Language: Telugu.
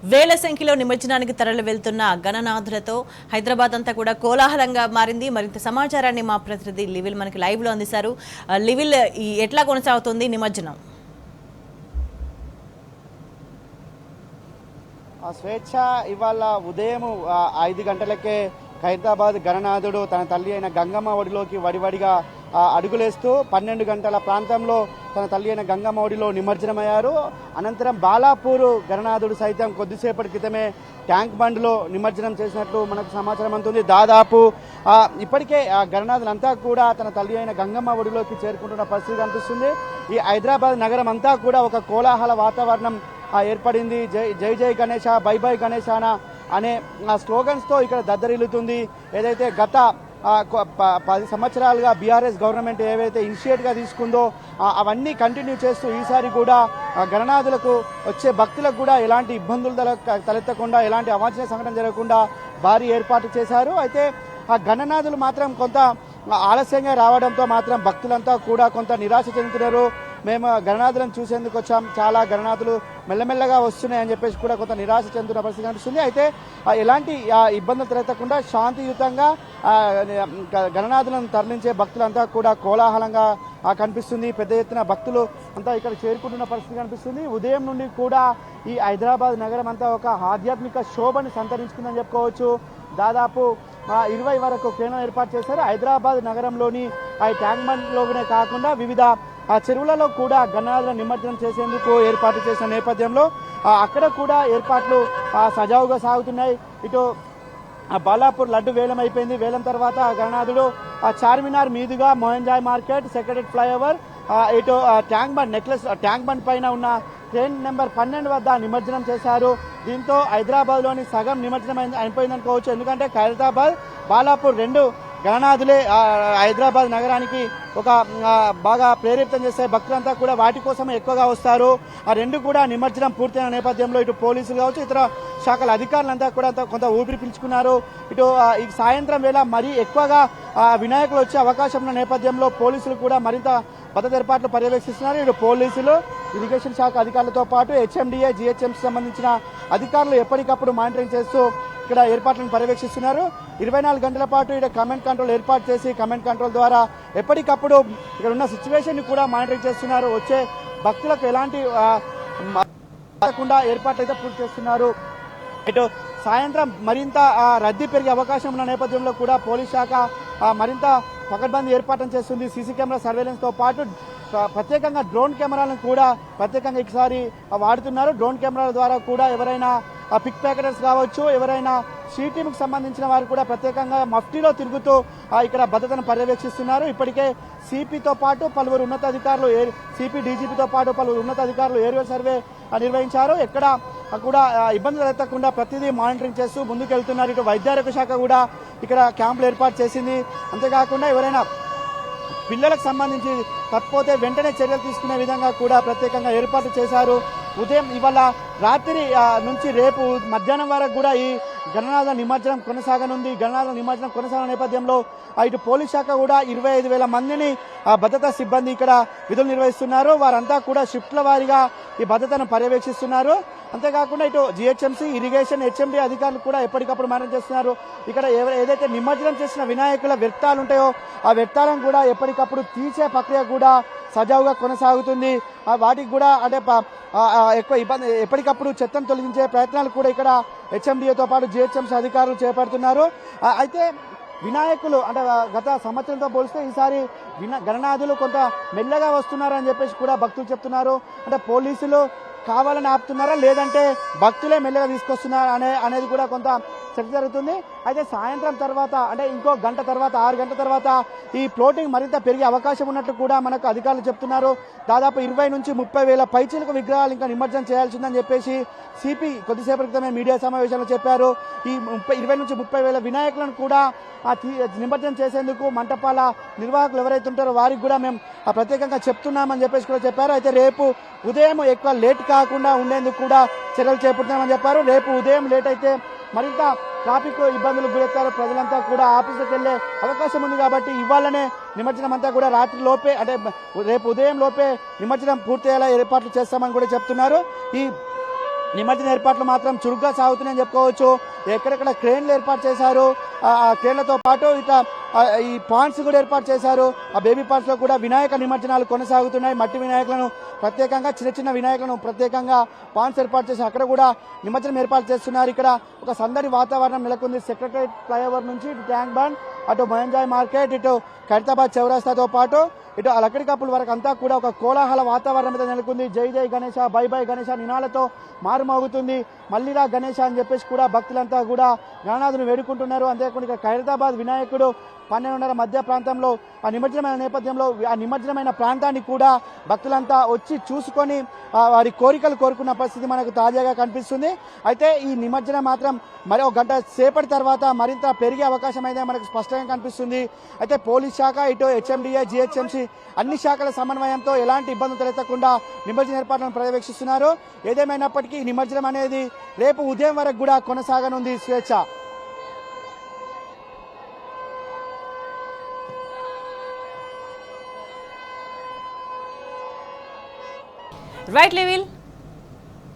వేల సంఖ్యలో నిమజ్జనానికి తరలి వెళ్తున్న గణనాథులతో హైదరాబాద్ అంతా కూడా కోలాహలంగా మారింది. మరింత సమాచారాన్ని మా ప్రతినిధి లివిల్ మనకి లైవ్ లో అందిస్తారు. లివిల్, ఎట్లా కొనసాగుతుంది నిమజ్జనం? స్వేచ్ఛ ఇవాళ ఉదయం 5 గంటలకే హైదరాబాద్ గణనాథుడు తన తల్లి అయిన గంగమ్మ ఒడిలోకి వడివడిగా అడుగులేస్తూ 12 గంటల ప్రాంతంలో తన తల్లి అయిన గంగమ్మ ఒడిలో నిమజ్జనమయ్యారు. అనంతరం బాలాపూర్ గణనాథుడు సైతం కొద్దిసేపటి క్రితమే ట్యాంక్ బండ్లో నిమజ్జనం చేసినట్లు మనకు సమాచారం అందుతుంది. దాదాపు ఇప్పటికే గణనాథులంతా కూడా తన తల్లి అయిన గంగమ్మ ఒడిలోకి చేరుకుంటున్న పరిస్థితి కనిపిస్తుంది. ఈ హైదరాబాద్ నగరం అంతా కూడా ఒక కోలాహల వాతావరణం ఏర్పడింది. జై జై గణేశ, బై బై గణేశాన అనే స్లోగన్స్తో ఇక్కడ దద్దరిల్లుతుంది. ఏదైతే గత 10 సంవత్సరాలుగా బీఆర్ఎస్ గవర్నమెంట్ ఏవైతే ఇనిషియేట్గా తీసుకుందో అవన్నీ కంటిన్యూ చేస్తూ ఈసారి కూడా గణనాథులకు వచ్చే భక్తులకు కూడా ఎలాంటి ఇబ్బందులు తలెత్తకుండా, ఎలాంటి అవాంఛనీయ సంఘటన జరగకుండా భారీ ఏర్పాటు చేశారు. అయితే ఆ గణనాథులు మాత్రం కొంత ఆలస్యంగా రావడంతో మాత్రం భక్తులంతా కూడా కొంత నిరాశ చెందుతున్నారు. మేము గణనాథులను చూసేందుకు వచ్చాం, చాలా గణనాథులు మెల్లమెల్లగా వస్తున్నాయని చెప్పేసి కూడా కొంత నిరాశ చెందుతున్న పరిస్థితి కనిపిస్తుంది. అయితే ఎలాంటి ఇబ్బందులు తలెత్తకుండా శాంతియుతంగా గణనాథులను తరలించే భక్తులంతా కూడా కోలాహలంగా కనిపిస్తుంది. పెద్ద ఎత్తున భక్తులు అంతా ఇక్కడ చేరుకుంటున్న పరిస్థితి కనిపిస్తుంది. ఉదయం నుండి కూడా ఈ హైదరాబాద్ నగరం అంతా ఒక ఆధ్యాత్మిక శోభను సంతరించుకుందని చెప్పుకోవచ్చు. దాదాపు 20 వరకు కేంద్రం ఏర్పాటు చేశారు. హైదరాబాద్ నగరంలోని ట్యాంక్ బండ్లోనే కాకుండా వివిధ చెరువులలో కూడా గణనాథుల నిమజ్జనం చేసేందుకు ఏర్పాటు చేసిన నేపథ్యంలో అక్కడ కూడా ఏర్పాట్లు సజావుగా సాగుతున్నాయి. ఇటు బాలాపూర్ లడ్డు వేలం అయిపోయింది. వేలం తర్వాత గణనాథుడు చార్మినార్ మీదుగా మోహన్జాయ్ మార్కెట్, సెక్రటరీ ఫ్లైఓవర్, ఇటు tank bund necklace tank bund పైన ఉన్న ట్రైన్ నెంబర్ 12 వద్ద నిమజ్జనం చేశారు. దీంతో హైదరాబాద్లోని సగం నిమజ్జనం అయిపోయిందనుకోవచ్చు. ఎందుకంటే ఖైరతాబాద్, బాలాపూర్ 2 గణనాథులే హైదరాబాద్ నగరానికి ఒక బాగా ప్రేరేపితం చేస్తాయి. భక్తులంతా కూడా వాటి కోసమే ఎక్కువగా వస్తారు. ఆ 2 కూడా నిమజ్జనం పూర్తయిన నేపథ్యంలో ఇటు పోలీసులు కావచ్చు, ఇతర శాఖల అధికారులంతా కూడా కొంత ఊపిరి పీల్చుకున్నారు. ఇటు ఈ సాయంత్రం వేళ మరీ ఎక్కువగా వినాయకులు వచ్చే అవకాశం ఉన్న నేపథ్యంలో పోలీసులు కూడా మరింత భద్రత ఏర్పాట్లు పర్యవేక్షిస్తున్నారు. ఇటు పోలీసులు, ఇరిగేషన్ శాఖ అధికారులతో పాటు హెచ్ఎండిఏ, జిహెచ్ఎంసీ సంబంధించిన అధికారులు ఎప్పటికప్పుడు మానిటరింగ్ చేస్తూ ఇక్కడ ఏర్పాట్లను పర్యవేక్షిస్తున్నారు. 24 గంటల పాటు ఇక్కడ కమాండ్ కంట్రోల్ ఏర్పాటు చేసి కమాండ్ కంట్రోల్ ద్వారా ఎప్పటికప్పుడు ఇక్కడ ఉన్న సిచ్యువేషన్ కూడా మానిటరింగ్ చేస్తున్నారు. వచ్చే భక్తులకు ఎలాంటి ఏర్పాట్లు అయితే పూర్తి చేస్తున్నారు. ఇటు సాయంత్రం మరింత రద్దీ పెరిగే అవకాశం ఉన్న నేపథ్యంలో కూడా పోలీస్ శాఖ మరింత పకడ్బందీ ఏర్పాటు చేస్తుంది. సీసీ కెమెరా సర్వేలెన్స్ తో పాటు ప్రత్యేకంగా డ్రోన్ కెమెరాలను కూడా ప్రత్యేకంగా ఈసారి వాడుతున్నారు. డ్రోన్ కెమెరాల ద్వారా కూడా ఎవరైనా పిక్ ప్యాకెటర్స్ కావచ్చు, ఎవరైనా టీంకి సంబంధించిన వారు కూడా ప్రత్యేకంగా మఫ్టీలో తిరుగుతూ ఇక్కడ భద్రతను పర్యవేక్షిస్తున్నారు. ఇప్పటికే సిపితో పాటు పలువురు ఉన్నతాధికారులు, సిపి డీజీపీతో పాటు పలువురు ఉన్నతాధికారులు ఏరియల్ సర్వే నిర్వహించారు. ఎక్కడ కూడా ఇబ్బందులు ఎత్తకుండా ప్రతిదీ మానిటరింగ్ చేస్తూ ముందుకెళ్తున్నారు. ఇటు వైద్యారోగ్య శాఖ కూడా ఇక్కడ క్యాంపులు ఏర్పాటు చేసింది. అంతేకాకుండా ఎవరైనా పిల్లలకు సంబంధించి తప్పిపోతే వెంటనే చర్యలు తీసుకునే విధంగా కూడా ప్రత్యేకంగా ఏర్పాటు చేశారు. ఉదయం ఇవాళ రాత్రి నుంచి రేపు మధ్యాహ్నం వరకు కూడా ఈ గణనాథ నిమజ్జనం కొనసాగనుంది. గణనాథ నిమజ్జనం కొనసాగిన నేపథ్యంలో ఇటు పోలీస్ శాఖ కూడా 25,000 మందిని భద్రతా సిబ్బంది ఇక్కడ విధులు నిర్వహిస్తున్నారు. వారంతా కూడా షిఫ్ట్ల వారీగా ఈ భద్రతను పర్యవేక్షిస్తున్నారు. అంతేకాకుండా ఇటు జిహెచ్ఎంసీ, ఇరిగేషన్, హెచ్ఎండి అధికారులు కూడా ఎప్పటికప్పుడు మానిటర్ చేస్తున్నారు. ఇక్కడ ఏదైతే నిమజ్జనం చేసిన వినాయకుల వ్యర్థాలు ఉంటాయో ఆ వ్యర్థాలను కూడా ఎప్పటికప్పుడు తీసే ప్రక్రియ కూడా సజావుగా కొనసాగుతుంది. వాటికి కూడా అంటే ఎక్కువ ఇబ్బంది ఎప్పటికప్పుడు చెత్తను తొలగించే ప్రయత్నాలు కూడా ఇక్కడ హెచ్ఎండిఏతో పాటు జిహెచ్ఎంసీ అధికారులు చేపడుతున్నారు. అయితే వినాయకులు అంటే గత సంవత్సరంతో పోలిస్తే ఈసారి గణనాథులు కొంత మెల్లగా వస్తున్నారని చెప్పేసి కూడా భక్తులు చెప్తున్నారు. అంటే పోలీసులు కావాలని ఆపుతున్నారా, లేదంటే భక్తులే మెల్లగా తీసుకొస్తున్నారా అనేది కూడా కొంత చర్చ జరుగుతుంది. అయితే సాయంత్రం తర్వాత అంటే ఇంకో గంట తర్వాత 6 గంటల తర్వాత ఈ ఫ్లోటింగ్ మరింత పెరిగే అవకాశం ఉన్నట్టు కూడా మనకు అధికారులు చెప్తున్నారు. దాదాపు 20 నుంచి 30,000 పైచీలకు విగ్రహాలు ఇంకా నిమజ్జనం చేయాల్సిందని చెప్పేసి సిపి కొద్దిసేపటి క్రితమే మీడియా సమావేశంలో చెప్పారు. ఈ 20 నుంచి 30,000 వినాయకులను కూడా నిమజ్జనం చేసేందుకు మంటపాల నిర్వాహకులు ఎవరైతే ఉంటారో వారికి కూడా మేము ప్రత్యేకంగా చెప్తున్నామని చెప్పేసి కూడా చెప్పారు. అయితే రేపు ఉదయం ఎక్కువ లేట్ కాకుండా ఉండేందుకు కూడా చర్యలు చేపడుతున్నామని చెప్పారు. రేపు ఉదయం లేట్ అయితే మరింత ట్రాఫిక్ ఇబ్బందులకు గురవుతారు. ప్రజలంతా కూడా ఆఫీసులకు వెళ్లే అవకాశం ఉంది. కాబట్టి ఇవాళనే నిమజ్జనం అంతా కూడా రాత్రి లోపే అంటే రేపు ఉదయం లోపే నిమజ్జనం పూర్తయ్యేలా ఏర్పాట్లు చేస్తామని కూడా చెప్తున్నారు. ఈ నిమజ్జన ఏర్పాట్లు మాత్రం చురుగ్గా సాగుతున్నాయని చెప్పుకోవచ్చు. ఎక్కడెక్కడ క్రేన్లు ఏర్పాటు చేశారు, ఆ క్రేన్లతో పాటు ఇట్లా ఈ పాండ్స్ కూడా ఏర్పాటు చేశారు. ఆ బేబీ పాండ్స్ లో కూడా వినాయక నిమజ్జనాలు కొనసాగుతున్నాయి. మట్టి వినాయకులను ప్రత్యేకంగా, చిన్న చిన్న వినాయకులను ప్రత్యేకంగా పాండ్స్ ఏర్పాటు చేసి అక్కడ కూడా నిమజ్జనం ఏర్పాటు చేస్తున్నారు. ఇక్కడ ఒక సందడి వాతావరణం నెలకొంది. సెక్రటరేట్ ఫ్లైఓవర్ నుంచి ఇటు ట్యాంక్ బండ్, అటు మయంజాయ్ మార్కెట్, ఇటు ఖైరతాబాద్ చౌరస్తాతో పాటు ఇటు లక్కడి కప్పుల వరకు అంతా కూడా ఒక కోలాహల వాతావరణం మీద నెలకొంది. జై జై గణేష, బై బై గణేష నినాలతో మారుమోగుతుంది. మల్లిరా గణేష అని చెప్పేసి కూడా భక్తులంతా కూడా గణనాథుని వేడుకుంటున్నారు. అంతేకాకుండా ఇక్కడ ఖైరతాబాద్ వినాయకుడు 12:30 మధ్య ప్రాంతంలో ఆ నిమజ్జనమైన నేపథ్యంలో ఆ నిమజ్జనమైన ప్రాంతాన్ని కూడా భక్తులంతా వచ్చి చూసుకొని వారి కోరికలు కోరుకున్న పరిస్థితి మనకు తాజాగా కనిపిస్తుంది. అయితే ఈ నిమజ్జనం మాత్రం మరో గంట సేపటి తర్వాత మరింత పెరిగే అవకాశం అయితే మనకు స్పష్టంగా కనిపిస్తుంది. అయితే పోలీస్ శాఖ, ఇటు హెచ్ఎండిఏ, జిహెచ్ఎంసీ అన్ని శాఖల సమన్వయంతో ఎలాంటి ఇబ్బందులు తలెత్తకుండా నిమజ్జన ఏర్పాట్లను పర్యవేక్షిస్తున్నారు. ఏదేమైనప్పటికీ నిమజ్జనం అనేది రేపు ఉదయం వరకు కూడా కొనసాగనుంది. స్వేచ్ఛ. Right level.